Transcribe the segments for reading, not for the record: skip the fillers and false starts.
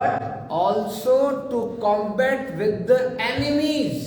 but also to combat with the enemies.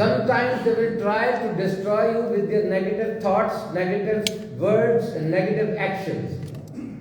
Sometimes they will try to destroy you with their negative thoughts, negative words and negative actions.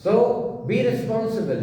So be responsible,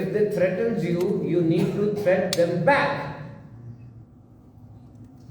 If they threatens you, you need to threat them back.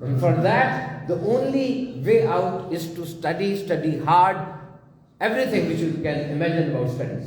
And for that, the only way out is to study hard, everything which you can imagine about studies.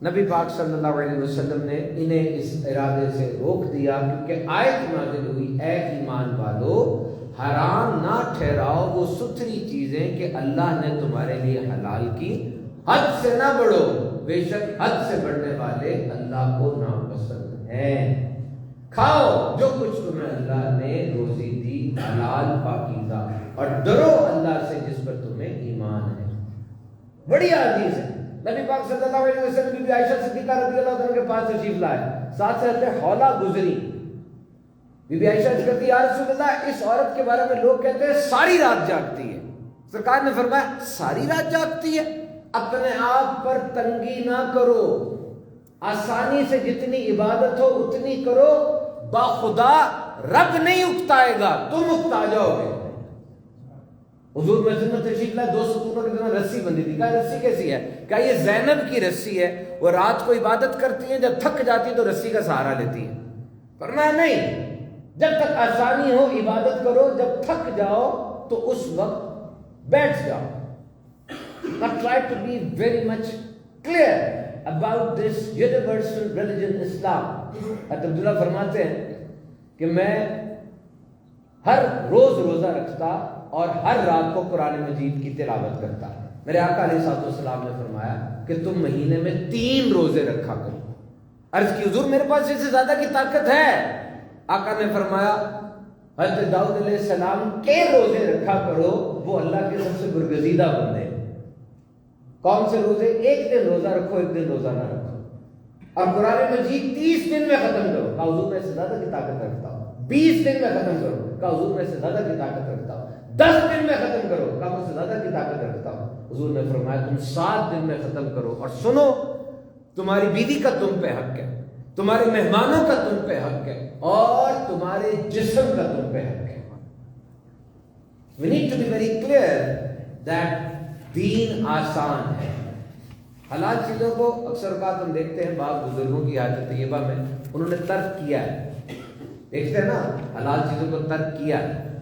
نبی پاک صلی اللہ علیہ وسلم نے انہیں اس ارادے سے روک دیا، کیونکہ آیت نازل ہوئی اے ایمان والو حرام نہ ٹھہراؤ وہ ستھری چیزیں کہ اللہ نے تمہارے لیے حلال کی، حد سے نہ بڑھو، بے شک حد سے بڑھنے والے اللہ کو ناپسند ہیں۔ کھاؤ جو کچھ تمہیں اللہ نے روزی دی حلال پاکیزہ، اور ڈرو اللہ سے جس پر تمہیں ایمان ہے۔ بڑی حدیث ہے، نبی پاک صلی اللہ علیہ وسلم بی بی عائشہ صدیقہ رضی اللہ عنہ کے پاس تشریف لائے، ساتھ سے حضرت حولہ گزری۔ بی بی عائشہ کہتی یا رسول اللہ اس عورت کے بارے میں لوگ کہتے ہیں ساری رات جاگتی ہے۔ سرکار نے فرمایا ساری رات جاگتی ہے؟ اپنے آپ پر تنگی نہ کرو، آسانی سے جتنی عبادت ہو اتنی کرو، باخدا رب نہیں اکتائے گا، تم اکتا جاؤ گے۔ حضور میں سنت تشریف لائے، 2 ستونوں کی طرح رسی بندی تھی۔ کہا رسی کیسی ہے؟ کہا یہ زینب کی رسی ہے، وہ رات کو عبادت کرتی ہیں، جب تھک جاتی ہے تو رسی کا سہارا لیتی ہے۔ فرمایا نہیں، جب تک آسانی ہو عبادت کرو، جب تھک جاؤ تو اس وقت بیٹھ جاؤ۔ But try to be very much clear about this universal religion Islam۔ حضرت عبداللہ فرماتے ہیں کہ میں ہر روز روزہ رکھتا اور ہر رات کو قرآن مجید کی تلاوت کرتا۔ میرے آقا علیہ الصلوۃ والسلام نے فرمایا کہ تم مہینے میں 3 روزے رکھا کرو۔ عرض کی حضور میرے پاس اس سے زیادہ کی طاقت ہے؟ آقا نے فرمایا حضرت داؤد علیہ السلام کے روزے رکھا کرو، وہ اللہ کے سب سے برگزیدہ بندے۔ کون سے روزے؟ 1 دن روزہ رکھو، 1 دن روزہ نہ رکھو، اور قرآن مجید 30 دن میں ختم کرو۔ کہا حضور میں اس سے زیادہ کی طاقت رکھتا ہوں۔ 20 دن میں ختم کرو۔ کہا حضور میں اس سے زیادہ کی طاقت رکھتا ہوں۔ 10 دن میں ختم کرو۔ کہا میں اس سے زیادہ کی طاقت رکھتا ہوں۔ حضور نے فرمایا تم 7 دن میں ختم کرو، اور سنو تمہاری بیوی کا تم پہ حق ہے، تمہارے مہمانوں کا تم پہ حق ہے، اور تمہارے جسم کا تم پہ حق ہے۔ We need to be very clear that دین آسان ہے۔ حلال چیزوں کو اکثر اوقات ہم دیکھتے ہیں بعض بزرگوں کی حیات طیبہ میں انہوں نے ترک کیا ہے، دیکھتے ہیں نا حلال چیزوں کو ترک کیا ہے۔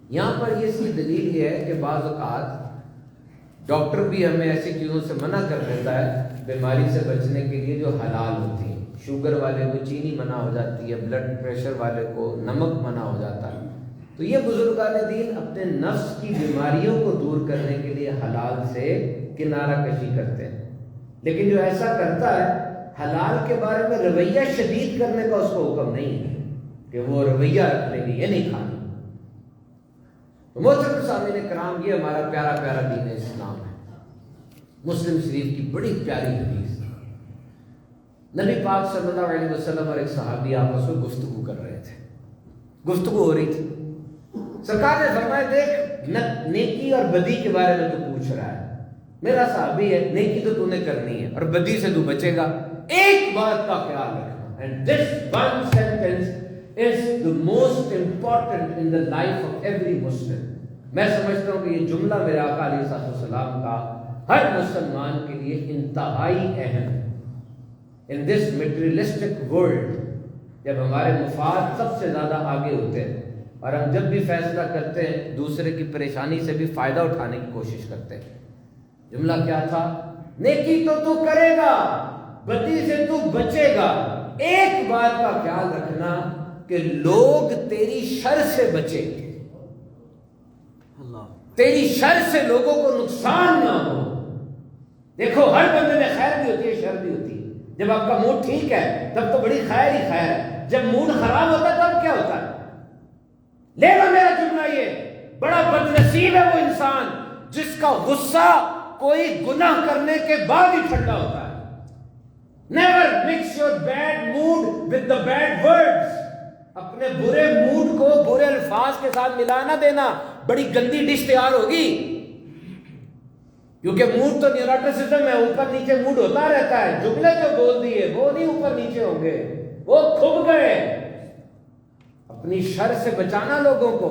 یہاں پر یہ سی دلیل یہ ہے کہ بعض اوقات ڈاکٹر بھی ہمیں ایسی چیزوں سے منع کر دیتا ہے بیماری سے بچنے کے لیے جو حلال ہوتی ہیں۔ شوگر والے کو چینی منع ہو جاتی ہے، بلڈ پریشر والے کو نمک منع ہو جاتا ہے۔ تو یہ بزرگان دین اپنے نفس کی بیماریوں کو دور کرنے کے لیے حلال سے کنارہ کشی کرتے ہیں، لیکن جو ایسا کرتا ہے حلال کے بارے میں رویہ شدید کرنے کا اس کو حکم نہیں ہے کہ وہ رویہ رکھ لیں گے یہ نہیں کھانا۔ تو محترم سامعین کرام، یہ ہمارا پیارا پیارا دین اسلام ہے۔ مسلم شریف کی بڑی پیاری حدیث، نبی پاک صلی اللہ علیہ وسلم اور ایک صحابی آپس میں گفتگو کر رہے تھے، گفتگو ہو رہی تھی۔ سرکار نے فرمایا دیکھ نیکی اور بدی کے بارے میں تو پوچھ رہا ہے، میرا صحابی ہے، نیکی تو نے کرنی ہے اور بدی سے تو بچے گا، ایک بات کا خیال رکھنا، and this one sentence is the most important in the life of every Muslim۔ میں سمجھتا ہوں کہ یہ جملہ میرے آقا علیہ السلام کا ہر مسلمان کے لیے انتہائی اہم ہے۔ in this materialistic world، جب ہمارے مفاد سب سے زیادہ آگے ہوتے ہیں اور ہم جب بھی فیصلہ کرتے ہیں دوسرے کی پریشانی سے بھی فائدہ اٹھانے کی کوشش کرتے ہیں۔ جملہ کیا تھا؟ نیکی تو کرے گا، بدی سے تو بچے گا، ایک بات کا خیال رکھنا کہ لوگ تیری شر سے بچیں گے، تیری شر سے لوگوں کو نقصان نہ ہو۔ دیکھو ہر بندے میں خیر بھی ہوتی ہے، شر بھی ہوتی ہے۔ جب آپ کا موڈ ٹھیک ہے تب تو بڑی خیر ہی خیر ہے، جب موڈ خراب ہوتا ہے تب کیا ہوتا ہے؟ لے لو میرا جملہ، یہ بڑا بد نصیب ہے وہ انسان جس کا غصہ کوئی گناہ کرنے کے بعد ہی ٹھنڈا ہوتا ہے۔ Never mix your bad mood with the bad words۔ اپنے برے موڈ کو برے الفاظ کے ساتھ ملا نہ دینا، بڑی گندی ڈش تیار ہوگی۔ کیونکہ موڈ تو نیوروٹیسزم ہے، اوپر نیچے موڈ ہوتا رہتا ہے، جملے جو بول دیے وہ نہیں اوپر نیچے ہوں گے، وہ کھب گئے۔ اپنی شر سے بچانا لوگوں کو۔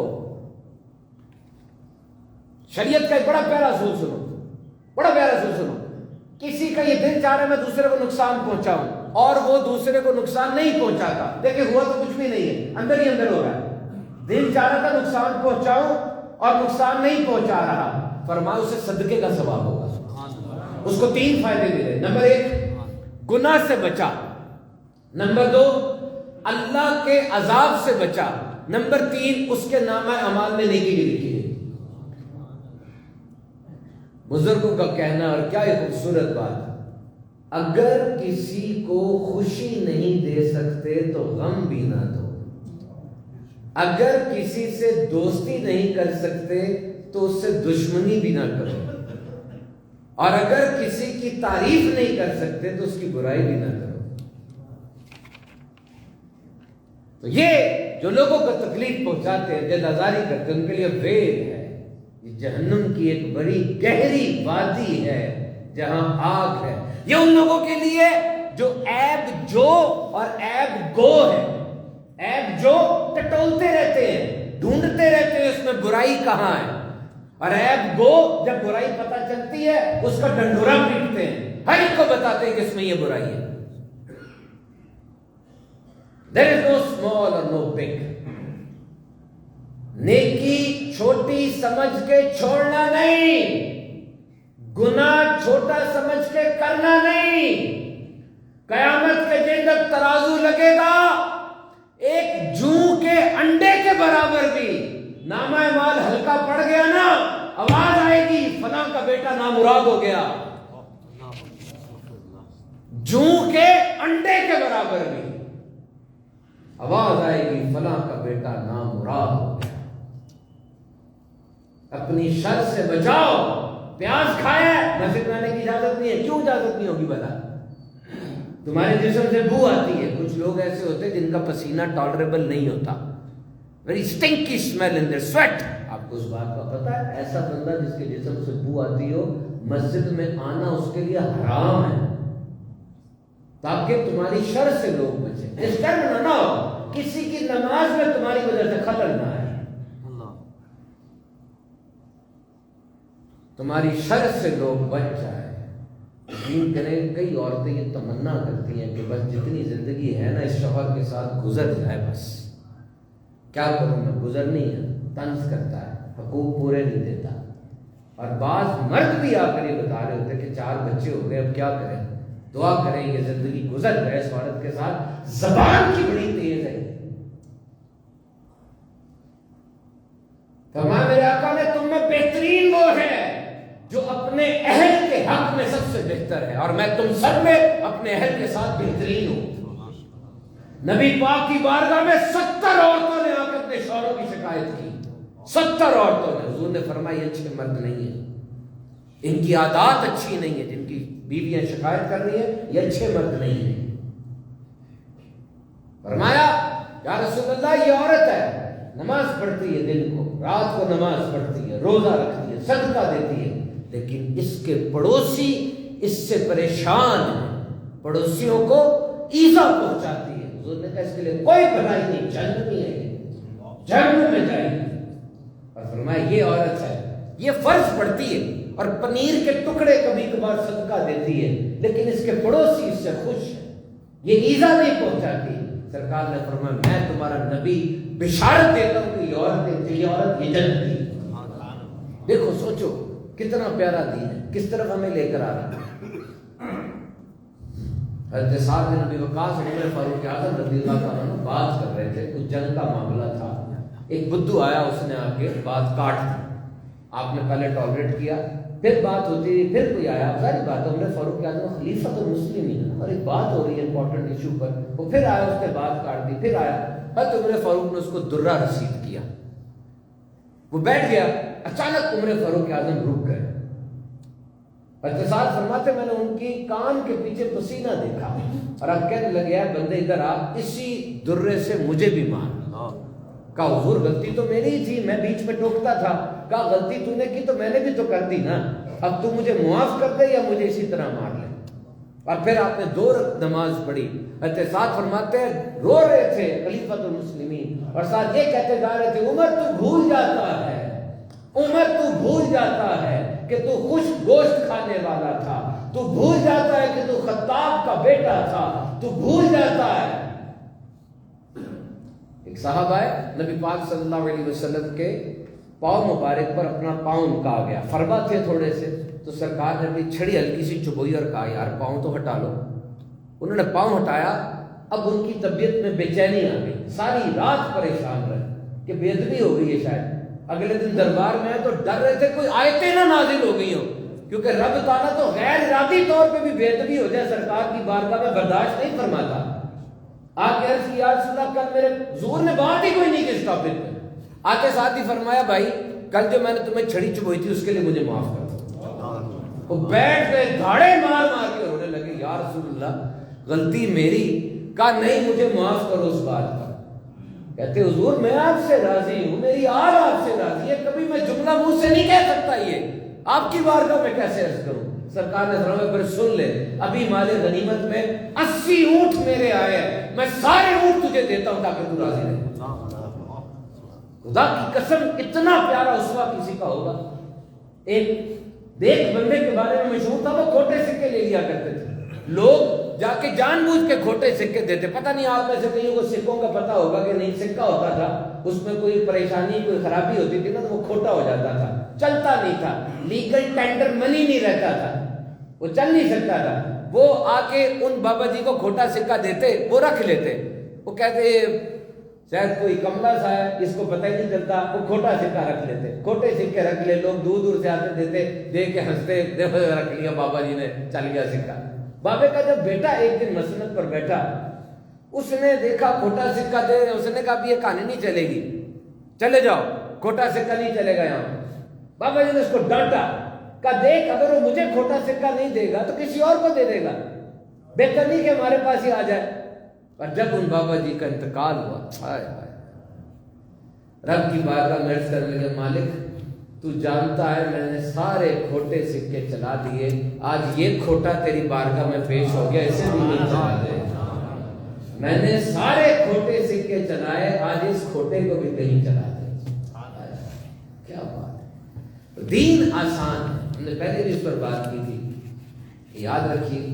شریعت کا ایک بڑا پیارا اصول سنو، بڑا پیارا اصول سنو۔ کسی کا یہ دل چاہ رہا ہے میں دوسرے کو نقصان پہنچاؤں اور وہ دوسرے کو نقصان نہیں پہنچاتا، دیکھیں ہوا تو کچھ بھی نہیں ہے، اندر ہی اندر ہو رہا ہے۔ دل چاہ رہا تھا نقصان پہنچاؤں اور نقصان نہیں پہنچا رہا، فرمایا اسے صدقے کا ثواب ہوگا، اس کو 3 فائدے ملے۔ نمبر 1، گناہ سے بچا. نمبر 2 اللہ کے عذاب سے بچا. نمبر 3 اس کے نامہ اعمال میں نیکی بھی لکھی ہے. بزرگوں کا کہنا، اور کیا یہ خوبصورت بات، اگر کسی کو خوشی نہیں دے سکتے تو غم بھی نہ دو. اگر کسی سے دوستی نہیں کر سکتے تو اس سے دشمنی بھی نہ کرو. اور اگر کسی کی تعریف نہیں کر سکتے تو اس کی برائی بھی نہ کرو. تو یہ جو لوگوں کو تکلیف پہنچاتے ہیں، دل آزاری کرتے ہیں، ان کے لیے ویل ہے. یہ جہنم کی ایک بڑی گہری وادی ہے جہاں آگ ہے. یہ ان لوگوں کے لیے جو عیب جو اور عیب گو ہے. عیب جو ٹٹولتے رہتے ہیں، ڈھونڈتے رہتے ہیں اس میں برائی کہاں ہے، اور عیب گو جب برائی پتہ چلتی ہے اس کا ڈنڈورا پیٹتے ہیں، ہر ایک کو بتاتے ہیں کہ اس میں یہ برائی ہے. There is no small or no big. نیکی چھوٹی سمجھ کے چھوڑنا نہیں، گناہ چھوٹا سمجھ کے کرنا نہیں. قیامت کے دن جب ترازو لگے گا، ایک جوں کے انڈے کے برابر بھی نامہ اعمال ہلکا پڑ گیا نا، آواز آئے گی فلاں کا بیٹا نامراد ہو گیا. جوں کے انڈے کے برابر بھی آواز آئے گی فلاں کا بیٹا نامراد ہو گیا. اپنی شر سے بچاؤ. پیاز کھایا ہے، مسجد میں آنے کی اجازت نہیں ہے. کیوں اجازت نہیں ہوگی بتا؟ تمہارے جسم سے بو آتی ہے. کچھ لوگ ایسے ہوتے ہیں جن کا پسینہ ٹالریبل نہیں ہوتا. Very stinky smell in their sweat. آپ کو اس بات کا پتا ہے؟ ایسا بندہ جس کے جسم سے بو آتی ہو، مسجد میں آنا اس کے لیے حرام ہے، تاکہ تمہاری شر سے لوگ بچیں. ڈسٹرب نہ ہو، کسی کی نماز میں تمہاری وجہ سے خلل نہ آئے. تمہاری شر سے لوگ بچ جائے. یقین کریں کئی عورتیں یہ تمنا کرتی ہیں کہ بس جتنی زندگی ہے نا اس شوہر کے ساتھ گزر جائے. بس کیا کروں میں، گزرنی ہے. طنز کرتا ہے، حقوق پورے نہیں دیتا. اور بعض مرد بھی آ کر یہ بتا رہے ہوتے کہ 4 بچے ہو گئے، اب کیا کریں، دعا کریں یہ زندگی گزر جائے اس عورت کے ساتھ. زبان کی بڑی تیز ہے. فرمایا میرے آقا نے تم میں بہترین وہ ہے جو اپنے اہل کے حق میں سب سے بہتر ہے، اور میں تم سب میں اپنے اہل کے ساتھ بہترین ہوں. نبی پاک کی بارگاہ میں 70 عورتوں نے آ کر اپنے شوہروں کی شکایت کی. 70 عورتوں نے. حضور نے فرمایا یہ اچھے مرد نہیں ہیں، ان کی عادات اچھی نہیں ہے. جن کی بیویاں شکایت کر رہی ہیں یہ اچھے مرد نہیں ہیں. فرمایا یا رسول اللہ یہ عورت ہے، نماز پڑھتی ہے، دن کو رات کو نماز پڑھتی ہے، روزہ رکھتی ہے، صدقہ دیتی ہے، لیکن اس کے پڑوسی اس سے پریشان ہیں، پڑوسیوں کو ایذا پہنچاتی ہے. حضور نے کہا اس کے لیے کوئی بھلائی نہیں، جہنمی ہے، جہنم میں جائے گی. اور فرمایا یہ عورت ہے، یہ فرض پڑھتی ہے اور پنیر کے ٹکڑے کبھی کبھار صدقہ دیتی ہے، لیکن اس کے پڑوسی اس سے خوش ہیں، یہ ایذا نہیں پہنچاتی. سرکار نے فرمایا میں تمہارا نبی بشارت دیتا ہوں کہ یہ عورت یہ جنتی. دیکھو سوچو کتنا پیارا دین ہے، کس طرف ہمیں لے کر آ رہا ہے. حضرت سعد بن ابی وقاص عمر فاروق اعظم رضی اللہ تعالیٰ عنہ بات کر رہے تھے. کچھ جنگ کا معاملہ تھا. ایک بدو آیا، اس نے آ کے بات کاٹ دی. آپ نے پہلے ٹالریٹ کیا، پھر بات ہوتی رہی، پھر کوئی آیا. ظاہر بات ہے عمر فاروق اعظم خلیفۃ المسلمین اور ایک بات ہو رہی ہے امپورٹنٹ ایشو پر، وہ پھر آیا، اس نے بات کاٹ دی. پھر آیا، حضرت عمر فاروق نے اس کو درہ رسید کیا. وہ بیٹھ گیا. اچانک عمر فاروق اعظم رک گئے. اتصال فرماتے میں نے ان کی کان کے پیچھے پسینہ دیکھا اور اب کہنے لگے ہے بندے ادھر آ، اسی درے سے مجھے بھی مار. کہا حضور غلطی تو میری ہی تھی، میں بیچ میں ٹوکتا تھا. کہا غلطی تو نے کی تو میں نے بھی تو کر دی نا، اب تو مجھے معاف کر دے یا مجھے اسی طرح مار لے. اور پھر آپ نے 2 رکعت نماز پڑھی. اتصال فرماتے ہیں رو رہے تھے خلیفۃ المسلمین اور ساتھ یہ کہتے جا رہے تھے عمر تو بھول جاتا ہے، عمر تو بھول جاتا ہے کہ تو خشک گوشت کھانے والا تھا، تو بھول جاتا ہے کہ تو خطاب کا بیٹا تھا، تو بھول جاتا ہے. ایک صاحب آئے، نبی پاک صلی اللہ علیہ وسلم کے پاؤں مبارک پر اپنا پاؤں کہا گیا، فربا تھے تھوڑے سے، تو سرکار نے اپنی چھڑی ہلکی سی چبوئی اور کہا یار پاؤں تو ہٹا لو. انہوں نے پاؤں ہٹایا، اب ان کی طبیعت میں بے چینی آ گئی، ساری رات پریشان رہے کہ بے ادبی ہو گئی ہے شاید۔ اگلے دن دربار میں آئے تو ڈر رہے تھے کوئی آیتیں نہ نازل ہو گئی ہوں، کیونککہ رب تعالیٰ تو غیر ارادی طور پہ بھی بے ادبی ہو جائے سرکار کی بارگاہ میں برداشت نہیں فرماتا۔ آپ کے عرض کی یا رسول اللہ کل میرے حضور نے بات ہی کوئی نہیں کی اس ٹاپک پہ، آتے ساتھ ہی فرمایا بھائی کل جو میں نے تمہیں چھڑی چبوئی تھی اس کے لیے مجھے معاف کر دو۔ وہ بیٹھ گئے دھاڑے مار مار کے رونے لگے، یا رسول اللہ غلطی میری، کہا نہیں مجھے معاف کرو اس بات پر۔ کہتے حضور میں آپ سے راضی ہوں، میری آل آپ سے راضی ہے، کبھی میں جملہ منہ سے نہیں کہہ سکتا، یہ آپ کی بارگاہ میں کیسے عرض کروں؟ سرکار نے فرمایا پھر سن لے، ابھی مال غنیمت میں 80 اونٹ میرے آئے ہیں، میں سارے اونٹ تجھے دیتا ہوں تاکہ تو راضی رہے۔ خدا کی قسم اتنا پیارا اسوہ کسی کا ہوگا۔ ایک بندے کے بارے میں مشہور تھا، وہ کھوٹے سکے لے لیا کرتے تھے، لوگ جا کے جان بوجھ کے کھوٹے سکے دیتے، پتہ نہیں آپ میں سے کہیں کو سکوں کا پتہ ہوگا کہ نہیں، سکہ ہوتا تھا اس میں کوئی پریشانی کوئی خرابی ہوتی تھی نا تو وہ کھوٹا ہو جاتا تھا، چلتا نہیں تھا، لیگل ٹینڈر منی نہیں رہتا تھا، وہ چل نہیں سکتا تھا۔ وہ آ کے ان بابا جی کو کھوٹا سکہ دیتے، وہ رکھ لیتے، وہ کہتے شاید کوئی کملا سا ہے اس کو پتہ ہی نہیں چلتا، وہ کھوٹا سکہ رکھ لیتے، کھوٹے سکے رکھ لے، لوگ دور دور سے آتے دیتے، دیکھ کے ہنستے، دیکھو رکھ لیا بابا جی نے، چل گیا سکہ۔ بابے کا جب بیٹا ایک دن مسند پر بیٹھا، اس نے دیکھا کھوٹا سکہ دے، اس نے کہا یہ کہانی نہیں چلے گی، چلے جاؤ، کھوٹا سکہ نہیں چلے گا یہاں۔ بابا جی نے اس کو ڈانٹا، کہا دیکھ اگر وہ مجھے کھوٹا سکہ نہیں دے گا تو کسی اور کو دے دے گا، بہتر نہیں کہ ہمارے پاس ہی آ جائے۔ اور جب ان بابا جی کا انتقال ہوا، ہائے ہائے، رب کی بارگاہ میں عرض کرنے لگے مالک تو جانتا ہے میں نے سارے کھوٹے سکے چلا دیے، آج یہ کھوٹا تیری بارگاہ میں پیش ہو گیا، اسے بھی نہیں چلا دے۔ میں نے سارے کھوٹے سکے چلائے، آج اس کھوٹے کو بھی کہیں چلا دے۔ کیا بات ہے، دین آسان ہے، ہم نے پہلے بھی اس پر بات کی تھی، یاد رکھیے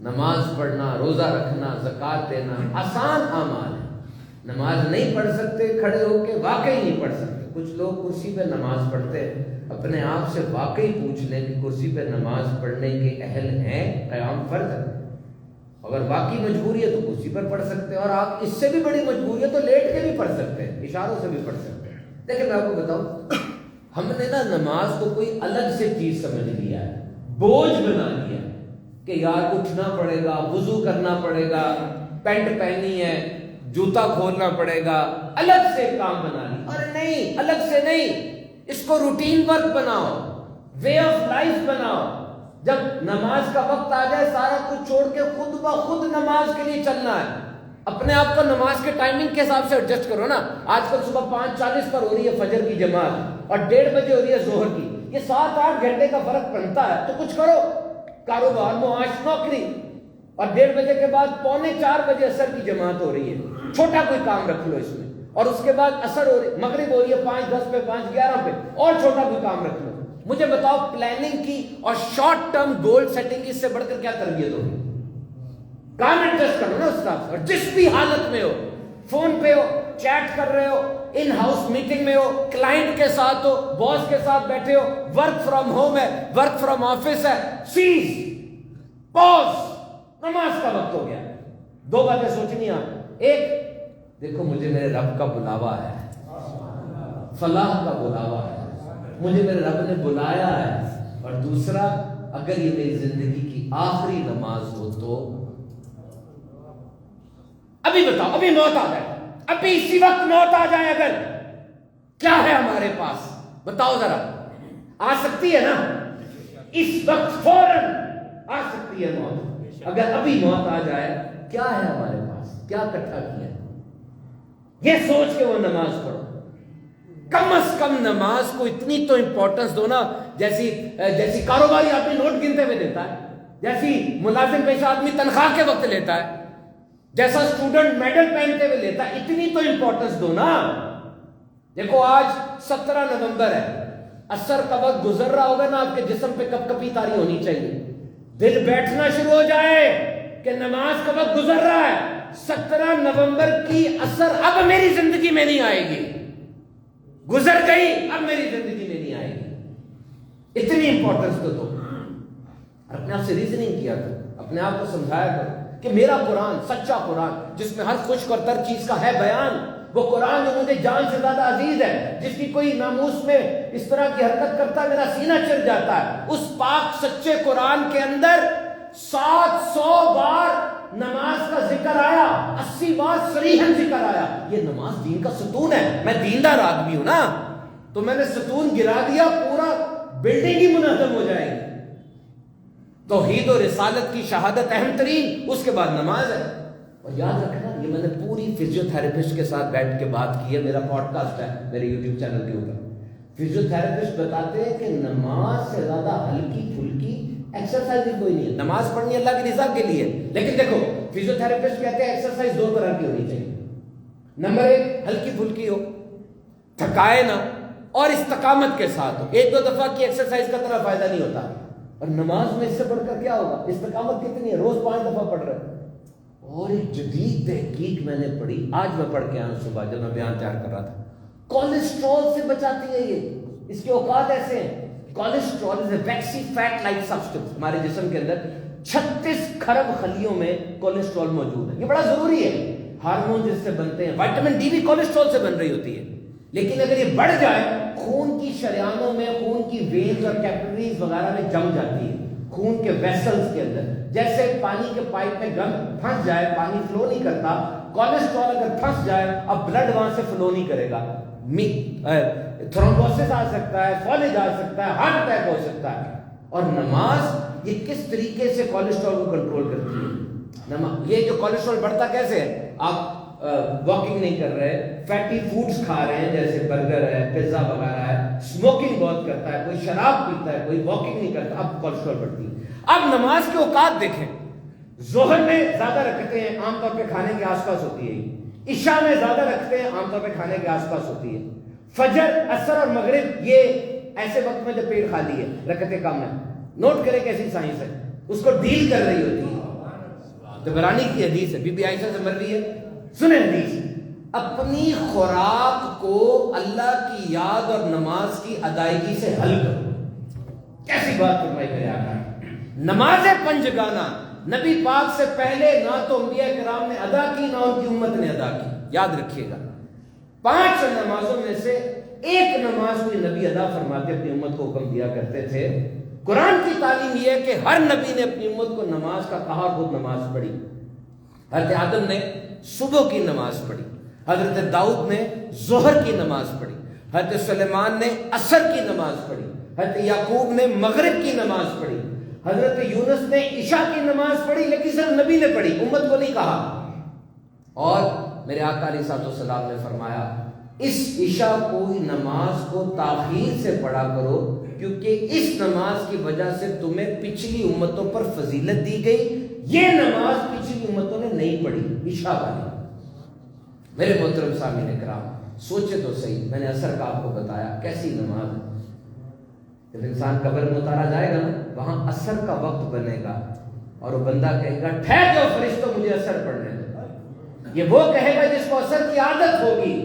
نماز پڑھنا، روزہ رکھنا، زکوٰۃ دینا آسان اعمال ہے۔ نماز نہیں پڑھ سکتے کھڑے ہو کے، واقعی نہیں پڑھ سکتے۔ کچھ لوگ کرسی پہ نماز پڑھتے ہیں، اپنے آپ سے واقعی پوچھ لیں کہ کرسی پہ نماز پڑھنے کے اہل ہیں؟ قیام فرض ہے، اگر واقعی مجبوری ہے تو کرسی پر پڑھ سکتے ہیں، اور آپ اس سے بھی بڑی مجبوری ہے تو لیٹ کے بھی پڑھ سکتے ہیں، اشاروں سے بھی پڑھ سکتے ہیں۔ لیکن میں آپ کو بتاؤں، ہم نے نا نماز کو کوئی الگ سے چیز سمجھ لیا ہے، بوجھ بنا لیا ہے کہ یار اٹھنا پڑے گا، وضو کرنا پڑے گا، پینٹ پہنی ہے، جوتا کھولنا پڑے گا، الگ سے کام بنا لی۔ اور نہیں، الگ سے نہیں، اس کو روٹین ورک بناؤ، وے آف لائف بناؤ۔ جب نماز کا وقت آ جائے سارا کچھ چھوڑ کے خود بخود نماز کے لیے چلنا ہے، اپنے آپ کو نماز کے ٹائمنگ کے حساب سے ایڈجسٹ کرو نا۔ آج کل صبح 5:40 پر ہو رہی ہے فجر کی جماعت اور 1:30 بجے ہو رہی ہے ظہر کی، یہ 7-8 گھنٹے کا فرق پڑتا ہے، تو کچھ کرو، کاروبار، معاش، نوکری، اور 1:30 بجے کے بعد 3:45 بجے عصر کی جماعت ہو رہی ہے، چھوٹا کوئی کام رکھ لو اس میں، اور اس کے بعد عصر ہو رہی، مغرب ہو رہی ہے 5:10 پہ، 5:11 پہ، اور چھوٹا کوئی کام رکھ لو۔ مجھے بتاؤ پلاننگ کی اور شارٹ ٹرم گول سیٹنگ کی اس سے بڑھ کر کیا تربیت ہوگی؟ کام ایڈجسٹ کرو نا استاد، اور جس بھی حالت میں ہو، فون پہ ہو، چیٹ کر رہے ہو، ان ہاؤس میٹنگ میں ہو، کلائنٹ کے ساتھ ہو، باس کے ساتھ بیٹھے ہو، ورک فرام ہوم ہے، ورک فرام آفس ہے، سیز، پوز، نماز کا وقت ہو گیا۔ 2 باتیں سوچنی آپ، ایک دیکھو مجھے میرے رب کا بلاوا ہے، فلاح کا بلاوا ہے، مجھے میرے رب نے بلایا ہے، اور دوسرا اگر یہ میری زندگی کی آخری نماز ہو تو ابھی بتاؤ، ابھی موت آ جائے، ابھی اسی وقت موت آ جائے، اگر کیا ہے ہمارے پاس؟ بتاؤ ذرا، آ سکتی ہے نا اس وقت، فوراً آ سکتی ہے موت۔ اگر ابھی موت آ جائے کیا ہے ہمارے پاس، کیا اکٹھا کیا ہے؟ یہ سوچ کے وہ نماز پڑھو، کم از کم نماز کو اتنی تو امپورٹنس دو نا، جیسی کاروباری آدمی نوٹ گنتے ہوئے دیتا ہے، جیسی ملازم پیشہ آدمی تنخواہ کے وقت لیتا ہے، جیسا اسٹوڈنٹ میڈل پہنتے ہوئے لیتا ہے، اتنی تو امپورٹنس دو نا۔ دیکھو آج 17 نومبر ہے، عصر کا وقت گزر رہا ہوگا نا، آپ کے جسم پہ کپ کپی تاری ہونی چاہیے، دل بیٹھنا شروع ہو جائے کہ نماز کا وقت گزر رہا ہے، 17 نومبر کی عصر اب میری زندگی میں نہیں آئے گی، گزر گئی، اب میری زندگی میں نہیں آئے گی۔ اتنی امپورٹنس تو دو، اپنے آپ سے ریزننگ کیا کرو، اپنے آپ کو سمجھایا کرو کہ میرا قرآن سچا قرآن جس میں ہر خشک اور تر چیز کا ہے بیان، وہ قرآن جو مجھے جان سے زیادہ عزیز ہے، جس کی کوئی ناموس میں اس طرح کی حرکت کرتا ہے میرا سینہ چر جاتا ہے، اس پاک سچے قرآن کے اندر 700 بار نماز کا ذکر آیا، 80 بار صریحاً ذکر آیا۔ یہ نماز دین کا ستون ہے۔ میں دیندار آدمی ہوں نا، تو میں نے ستون گرا دیا، پورا بلڈنگ ہی منہدم ہو جائے گی۔ توحید و رسالت کی شہادت اہم ترین، اس کے بعد نماز ہے۔ اور یاد رکھنا، یہ میں نے پوری فزیو تھراپسٹ کے ساتھ بیٹھ کے بات کی ہے، میرا پوڈ کاسٹ ہے میرے یوٹیوب چینل کے اوپر۔ فزیو تھراپسٹ بتاتے ہیں کہ نماز سے زیادہ ہلکی پھلکی ایکسرسائز بھی کوئی نہیں ہے۔ نماز پڑھنی اللہ کی رضا کے لیے، لیکن دیکھو فزیو تھراپسٹ کہتے ہیں ایکسرسائز 2 طرح کی ہونی چاہیے۔ نمبر 1 ہلکی پھلکی ہو، تھکائے نہ، اور استقامت کے ساتھ ہو۔ 1-2 دفعہ کی ایکسرسائز کا طرح فائدہ نہیں ہوتا۔ اور نماز میں اس سے بڑھ کر کیا ہوگا؟ استقامت کتنی ہے؟ روز 5 دفعہ پڑھ رہے۔ اور ایک جدید تحقیق میں نے پڑھی، آج میں پڑھ کے آیا ہوں صبح جب میں بیان تیار کر رہا تھا۔ کولیسٹرول سے بچاتی ہے یہ، اس کے اوقات ایسے ہیں۔ کولیسٹرول از اے ویکسی فیٹ لائک سبسٹنس، ہمارے جسم کے اندر 36 کھرب خلیوں میں کولیسٹرول موجود ہے۔ یہ بڑا ضروری ہے، ہارمون جس سے بنتے ہیں، وٹامن ڈی بھی کولیسٹرول سے بن رہی ہوتی ہے۔ لیکن اگر یہ بڑھ جائے خون کی شریانوں میں، خون کی وینز اور کیپلریز وغیرہ میں جم جاتی ہے، خون کے ویسلز کے اندر۔ جیسے پانی کے پائپ میں گند پھنس جائے، پانی فلو نہیں کرتا، کولیسٹرول اگر پھنس جائے اب بلڈ وہاں سے فلو نہیں کرے گا، تھرومبوسس آ سکتا ہے، فالج آ سکتا ہے، ہارٹ اٹیک ہو سکتا ہے۔ اور نماز یہ کس طریقے سے کولیسٹرول کو کنٹرول کرتی ہے؟ یہ جو کولیسٹرول بڑھتا کیسے ہے؟ آپ واکنگ نہیں کر رہے، فیٹی فوڈز کھا رہے ہیں جیسے برگر ہے، پیزا وغیرہ ہے، اسموکنگ بہت کرتا ہے، کوئی شراب پیتا ہے، کوئی واکنگ نہیں کرتا، اب کولیسٹرول بڑھتی ہے۔ اب نماز کے اوقات دیکھیں، ظہر میں زیادہ رکھتے ہیں، عام طور پہ کھانے کے آس پاس ہوتی ہے۔ عشاء میں زیادہ رکھتے ہیں، عام طور پہ کھانے کے آس پاس ہوتی ہے۔ فجر، عصر اور مغرب یہ ایسے وقت میں جب پیٹ خالی ہے، رکعتیں کم ہیں۔ نوٹ کریں کیسی سائنس ہے، اس کو ڈیل کر رہی ہوتی ہے۔ طبرانی کی حدیث ہے، بی بی عائشہ سے مروی ہے، سنیں حدیث، اپنی خوراک کو اللہ کی یاد اور نماز کی ادائیگی سے حل کرو۔ کیسی بات فرمائی میرے آقا نے۔ نماز پنجگانہ نبی پاک سے پہلے نہ تو انبیاء کرام نے ادا کی، نہ ان کی امت نے ادا کی۔ یاد رکھیے گا، 5 نمازوں میں سے ایک نماز کوئی نبی ادا فرماتے اپنی امت کو حکم دیا کرتے تھے۔ قرآن کی تعلیم یہ ہے کہ ہر نبی نے اپنی امت کو نماز کا کہا، خود نماز پڑھی۔ حضرت آدم نے صبح کی نماز پڑھی، حضرت داؤد نے ظہر کی نماز پڑھی، حضرت سلیمان نے عصر کی نماز پڑھی، حضرت یعقوب نے مغرب کی نماز پڑھی، حضرت یونس نے عشاء کی نماز پڑھی، لیکن صرف نبی نے پڑھی، امت کو نہیں کہا۔ اور میرے آقا علیہ الصلوۃ والسلام نے فرمایا اس عشاء کو نماز کو تاخیر سے پڑھا کرو، کیونکہ اس نماز کی وجہ سے تمہیں پچھلی امتوں پر فضیلت دی گئی، یہ نماز پچھلی امتوں نے نہیں پڑھی، عشاء والی۔ میرے محترم سامعین کرام، سوچے تو صحیح، میں نے عصر کا آپ کو بتایا کیسی نماز ہے۔ جب انسان قبر میں اتارا جائے گا نا، وہاں عصر کا وقت بنے گا اور وہ بندہ کہے گا ٹھہر جاؤ فرشتوں، مجھے عصر پڑھنے دو۔ یہ وہ کہے گا جس کو عصر کی عادت ہوگی،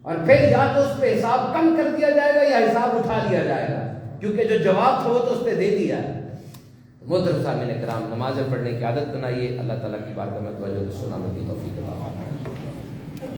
اور پھر یا تو اس پہ حساب کم کر دیا جائے گا یا حساب اٹھا لیا جائے گا، کیونکہ جو جواب تھا وہ تو اس پہ دے دیا ہے۔ محترم سامعین کرام، نمازیں پڑھنے کی عادت بنائیے، اللہ تعالیٰ کی بارگاہ میں توجہ سنانے کی توفیق عطا فرمائے۔